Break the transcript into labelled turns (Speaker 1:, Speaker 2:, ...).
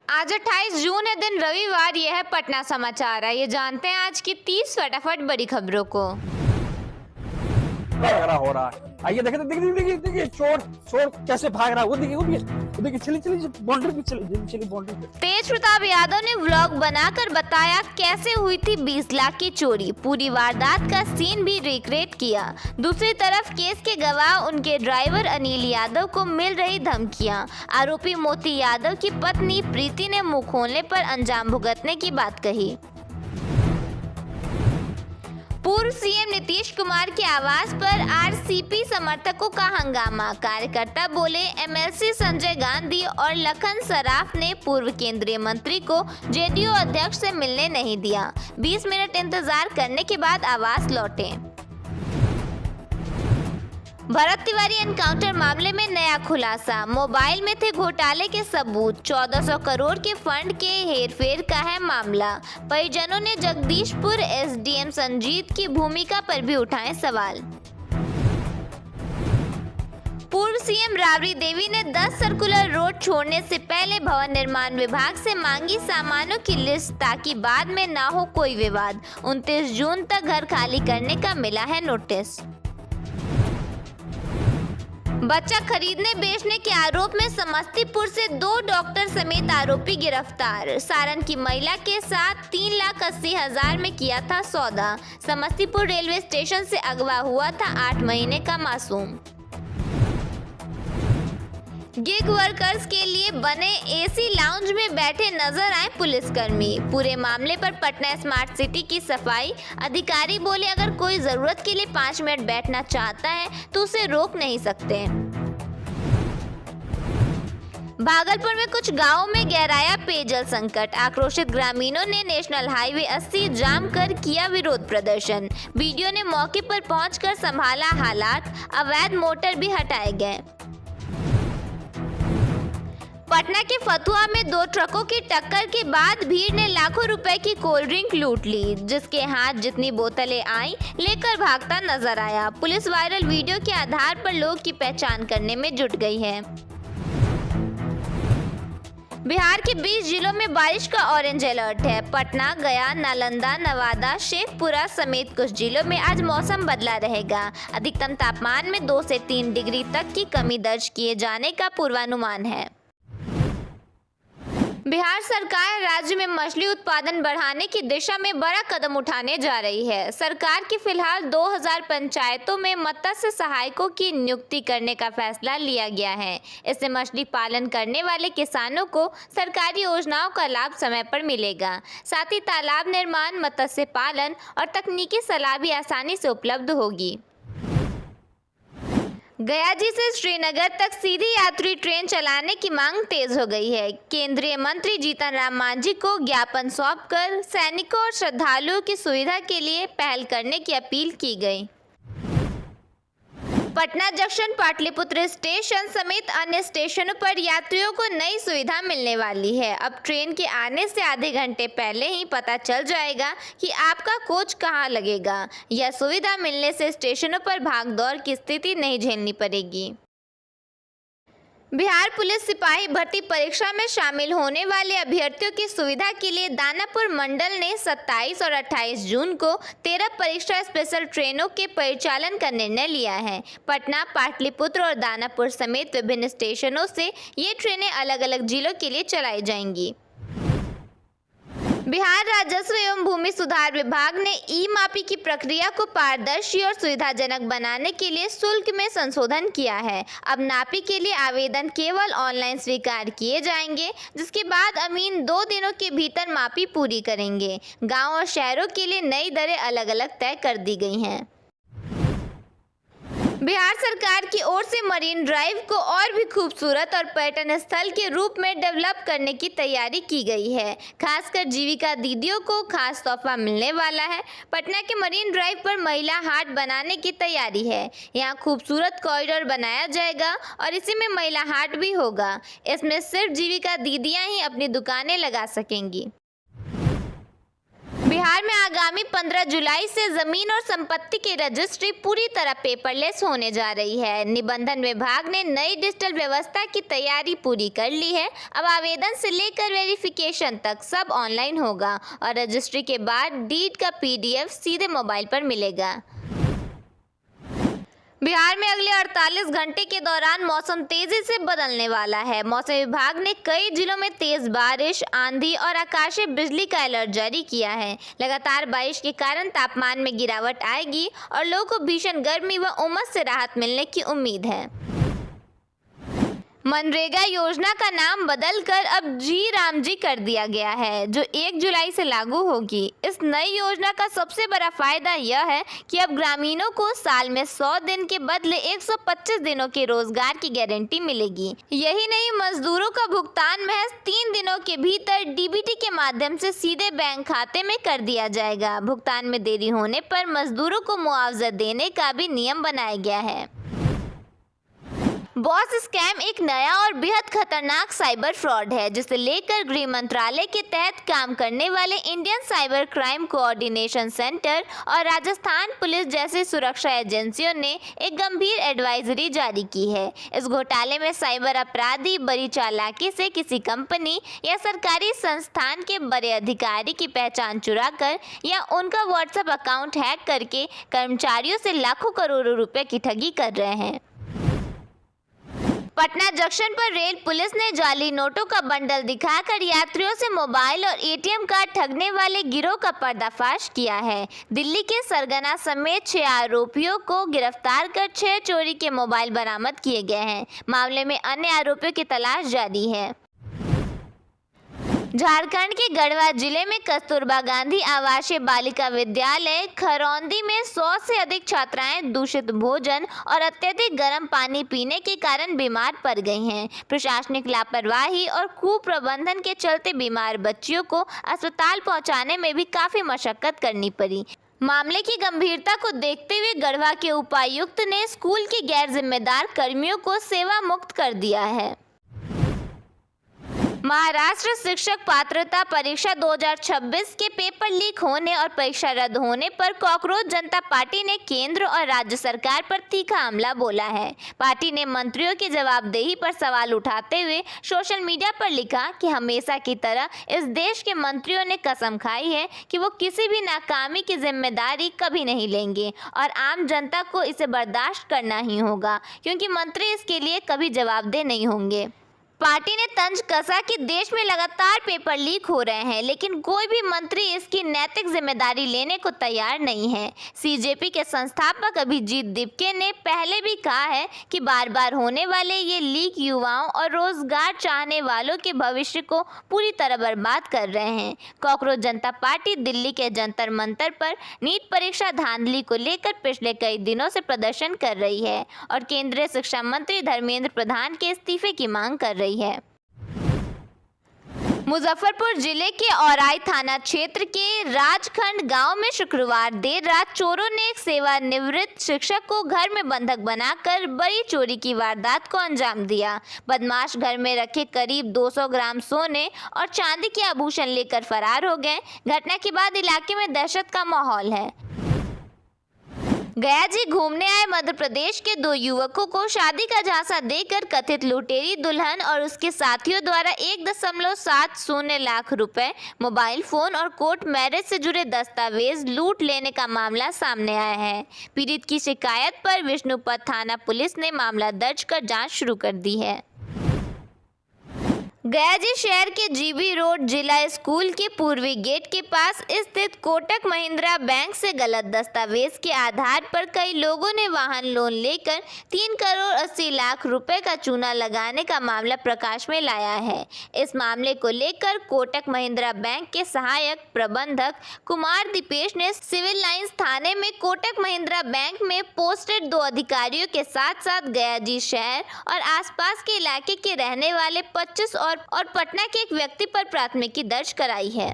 Speaker 1: आज 28 जून है, दिन रविवार। यह है पटना समाचार। आइए जानते हैं आज की 30 फटाफट बड़ी खबरों को।
Speaker 2: झगड़ा हो रहा है। आइए देखें, देखिए चोर कैसे भाग रहा है। वो देखिए चली बाउंड्री पे चली बाउंड्री पे।
Speaker 1: तेज प्रताप यादव ने व्लॉग बनाकर बताया कैसे हुई थी 20 लाख की चोरी। पूरी वारदात का सीन भी रिक्रिएट किया। दूसरी तरफ केस के गवाह उनके ड्राइवर अनिल यादव को मिल रही धमकियां। आरोपी मोती यादव की पत्नी प्रीति ने मुंह खोलने पर अंजाम भुगतने की बात कही। पूर्व सीएम नीतीश कुमार के आवास पर आरसीपी समर्थकों का हंगामा। कार्यकर्ता बोले एमएलसी संजय गांधी और लखन सराफ ने पूर्व केंद्रीय मंत्री को जेडीयू अध्यक्ष से मिलने नहीं दिया। 20 मिनट इंतजार करने के बाद आवास लौटे। भरत तिवारी एनकाउंटर मामले में नया खुलासा। मोबाइल में थे घोटाले के सबूत। 1400 करोड़ के फंड के हेरफेर का है मामला। परिजनों ने जगदीशपुर एसडीएम संजीत की भूमिका पर भी उठाए सवाल। पूर्व सीएम राबड़ी देवी ने 10 सर्कुलर रोड छोड़ने से पहले भवन निर्माण विभाग से मांगी सामानों की लिस्ट ताकि बाद में ना हो कोई विवाद। 29 जून तक घर खाली करने का मिला है नोटिस। बच्चा खरीदने बेचने के आरोप में समस्तीपुर से 2 डॉक्टर समेत आरोपी गिरफ्तार। सारण की महिला के साथ 3,80,000 में किया था सौदा। समस्तीपुर रेलवे स्टेशन से अगवा हुआ था 8 महीने का मासूम। गिग वर्कर्स के लिए बने एसी लाउंज में बैठे नजर आए पुलिसकर्मी। पूरे मामले पर पटना स्मार्ट सिटी की सफाई अधिकारी बोले अगर कोई जरूरत के लिए 5 मिनट बैठना चाहता है तो उसे रोक नहीं सकते। भागलपुर में कुछ गांवों में गहराया पेयजल संकट। आक्रोशित ग्रामीणों ने नेशनल हाईवे 80 जाम कर किया विरोध प्रदर्शन। वीडियो ने मौके पर पहुंचकर संभाला हालात। अवैध मोटर भी हटाए गए। पटना के फतुहा में 2 ट्रकों की टक्कर के बाद भीड़ ने लाखों रुपए की कोल्ड ड्रिंक लूट ली। जिसके हाथ जितनी बोतलें आईं लेकर भागता नजर आया। पुलिस वायरल वीडियो के आधार पर लोग की पहचान करने में जुट गई है। बिहार के 20 जिलों में बारिश का ऑरेंज अलर्ट है। पटना, गया, नालंदा, नवादा, शेखपुरा समेत कुछ जिलों में आज मौसम बदला रहेगा। अधिकतम तापमान में 2 से 3 डिग्री तक की कमी दर्ज किए जाने का पूर्वानुमान है। बिहार सरकार राज्य में मछली उत्पादन बढ़ाने की दिशा में बड़ा कदम उठाने जा रही है। सरकार की फिलहाल 2000 पंचायतों में मत्स्य सहायकों की नियुक्ति करने का फैसला लिया गया है। इससे मछली पालन करने वाले किसानों को सरकारी योजनाओं का लाभ समय पर मिलेगा। साथ ही तालाब निर्माण, मत्स्य पालन और तकनीकी सलाह भी आसानी से उपलब्ध होगी। गयाजी से श्रीनगर तक सीधी यात्री ट्रेन चलाने की मांग तेज हो गई है। केंद्रीय मंत्री जीतन राम मांझी को ज्ञापन सौंपकर सैनिकों और श्रद्धालुओं की सुविधा के लिए पहल करने की अपील की गई। पटना जंक्शन, पाटलिपुत्र स्टेशन समेत अन्य स्टेशनों पर यात्रियों को नई सुविधा मिलने वाली है। अब ट्रेन के आने से आधे घंटे पहले ही पता चल जाएगा कि आपका कोच कहां लगेगा। यह सुविधा मिलने से स्टेशनों पर भागदौड़ की स्थिति नहीं झेलनी पड़ेगी। बिहार पुलिस सिपाही भर्ती परीक्षा में शामिल होने वाले अभ्यर्थियों की सुविधा के लिए दानापुर मंडल ने 27 और 28 जून को 13 परीक्षा स्पेशल ट्रेनों के परिचालन का निर्णय लिया है। पटना, पाटलिपुत्र और दानापुर समेत विभिन्न स्टेशनों से ये ट्रेनें अलग अलग जिलों के लिए चलाई जाएंगी। बिहार राजस्व एवं भूमि सुधार विभाग ने ई मापी की प्रक्रिया को पारदर्शी और सुविधाजनक बनाने के लिए शुल्क में संशोधन किया है। अब नापी के लिए आवेदन केवल ऑनलाइन स्वीकार किए जाएंगे, जिसके बाद अमीन 2 दिनों के भीतर मापी पूरी करेंगे। गांव और शहरों के लिए नई दरें अलग अलग तय कर दी गई हैं। बिहार सरकार की ओर से मरीन ड्राइव को और भी खूबसूरत और पर्यटन स्थल के रूप में डेवलप करने की तैयारी की गई है। खासकर जीविका दीदियों को खास तोहफा मिलने वाला है। पटना के मरीन ड्राइव पर महिला हाट बनाने की तैयारी है। यहाँ खूबसूरत कॉरिडोर बनाया जाएगा और इसी में महिला हाट भी होगा। इसमें सिर्फ जीविका दीदियाँ ही अपनी दुकानें लगा सकेंगी। बिहार में आगामी 15 जुलाई से जमीन और संपत्ति की रजिस्ट्री पूरी तरह पेपरलेस होने जा रही है। निबंधन विभाग ने नई डिजिटल व्यवस्था की तैयारी पूरी कर ली है। अब आवेदन से लेकर वेरिफिकेशन तक सब ऑनलाइन होगा और रजिस्ट्री के बाद डीड का PDF सीधे मोबाइल पर मिलेगा। बिहार में अगले 48 घंटे के दौरान मौसम तेजी से बदलने वाला है। मौसम विभाग ने कई जिलों में तेज बारिश, आंधी और आकाशीय बिजली का अलर्ट जारी किया है। लगातार बारिश के कारण तापमान में गिरावट आएगी और लोगों को भीषण गर्मी व उमस से राहत मिलने की उम्मीद है। मनरेगा योजना का नाम बदलकर अब जी राम जी कर दिया गया है, जो 1 जुलाई से लागू होगी। इस नई योजना का सबसे बड़ा फायदा यह है कि अब ग्रामीणों को साल में 100 दिन के बदले 125 दिनों के रोजगार की गारंटी मिलेगी। यही नहीं, मजदूरों का भुगतान महज 3 दिनों के भीतर DBT के माध्यम से सीधे बैंक खाते में कर दिया जाएगा। भुगतान में देरी होने पर मजदूरों को मुआवजा देने का भी नियम बनाया गया है। बॉस स्कैम एक नया और बेहद खतरनाक साइबर फ्रॉड है, जिसे लेकर गृह मंत्रालय के तहत काम करने वाले Indian cyber crime coordination centre और राजस्थान पुलिस जैसी सुरक्षा एजेंसियों ने एक गंभीर एडवाइजरी जारी की है। इस घोटाले में साइबर अपराधी बड़ी चालाकी से किसी कंपनी या सरकारी संस्थान के बड़े अधिकारी की पहचान चुराकर या उनका व्हाट्सएप अकाउंट हैक करके कर्मचारियों से लाखों करोड़ों रुपए की ठगी कर रहे हैं। पटना जंक्शन पर रेल पुलिस ने जाली नोटों का बंडल दिखाकर यात्रियों से मोबाइल और ATM कार्ड ठगने वाले गिरोह का पर्दाफाश किया है। दिल्ली के सरगना समेत 6 आरोपियों को गिरफ्तार कर 6 चोरी के मोबाइल बरामद किए गए हैं। मामले में अन्य आरोपियों की तलाश जारी है। झारखंड के गढ़वा जिले में कस्तूरबा गांधी आवासीय बालिका विद्यालय खरौंदी में 100 से अधिक छात्राएं दूषित भोजन और अत्यधिक गर्म पानी पीने के कारण बीमार पड़ गई हैं। प्रशासनिक लापरवाही और कुप्रबंधन के चलते बीमार बच्चियों को अस्पताल पहुंचाने में भी काफी मशक्कत करनी पड़ी। मामले की गंभीरता को देखते हुए गढ़वा के उपायुक्त ने स्कूल के गैर जिम्मेदार कर्मियों को सेवा मुक्त कर दिया है। महाराष्ट्र शिक्षक पात्रता परीक्षा 2026 के पेपर लीक होने और परीक्षा रद्द होने पर कॉकरोच जनता पार्टी ने केंद्र और राज्य सरकार पर तीखा हमला बोला है। पार्टी ने मंत्रियों की जवाबदेही पर सवाल उठाते हुए सोशल मीडिया पर लिखा कि हमेशा की तरह इस देश के मंत्रियों ने कसम खाई है कि वो किसी भी नाकामी की जिम्मेदारी कभी नहीं लेंगे और आम जनता को इसे बर्दाश्त करना ही होगा, क्योंकि मंत्री इसके लिए कभी जवाबदेह नहीं होंगे। पार्टी ने तंज कसा कि देश में लगातार पेपर लीक हो रहे हैं, लेकिन कोई भी मंत्री इसकी नैतिक जिम्मेदारी लेने को तैयार नहीं है। CJP के संस्थापक अभिजीत दिपके ने पहले भी कहा है कि बार बार होने वाले ये लीक युवाओं और रोजगार चाहने वालों के भविष्य को पूरी तरह बर्बाद कर रहे हैं। कॉकरोच जनता पार्टी दिल्ली के जंतर मंतर पर नीट परीक्षा धांधली को लेकर पिछले कई दिनों से प्रदर्शन कर रही है और केंद्रीय शिक्षा मंत्री धर्मेंद्र प्रधान के इस्तीफे की मांग कर रही है। मुजफ्फरपुर जिले के औराई थाना क्षेत्र के राजखंड गांव में शुक्रवार देर रात चोरों ने एक सेवानिवृत्त शिक्षक को घर में बंधक बनाकर बड़ी चोरी की वारदात को अंजाम दिया। बदमाश घर में रखे करीब 200 ग्राम सोने और चांदी के आभूषण लेकर फरार हो गए। घटना के बाद इलाके में दहशत का माहौल है। गया जी घूमने आए मध्य प्रदेश के 2 युवकों को शादी का झांसा देकर कथित लुटेरी दुल्हन और उसके साथियों द्वारा 1.70 लाख रुपए, मोबाइल फोन और कोर्ट मैरिज से जुड़े दस्तावेज लूट लेने का मामला सामने आया है। पीड़ित की शिकायत पर विष्णुपद थाना पुलिस ने मामला दर्ज कर जांच शुरू कर दी है। गया जी शहर के GB रोड जिला स्कूल के पूर्वी गेट के पास स्थित कोटक महिंद्रा बैंक से गलत दस्तावेज के आधार पर कई लोगों ने वाहन लोन लेकर 3 करोड़ 80 लाख रुपए का चूना लगाने का मामला प्रकाश में लाया है। इस मामले को लेकर कोटक महिंद्रा बैंक के सहायक प्रबंधक कुमार दीपेश ने सिविल लाइंस थाने में कोटक महिंद्रा बैंक में पोस्टेड 2 अधिकारियों के साथ साथ गया जी शहर और आसपास के इलाके के रहने वाले 25 और पटना के एक व्यक्ति पर प्राथमिकी दर्ज कराई है।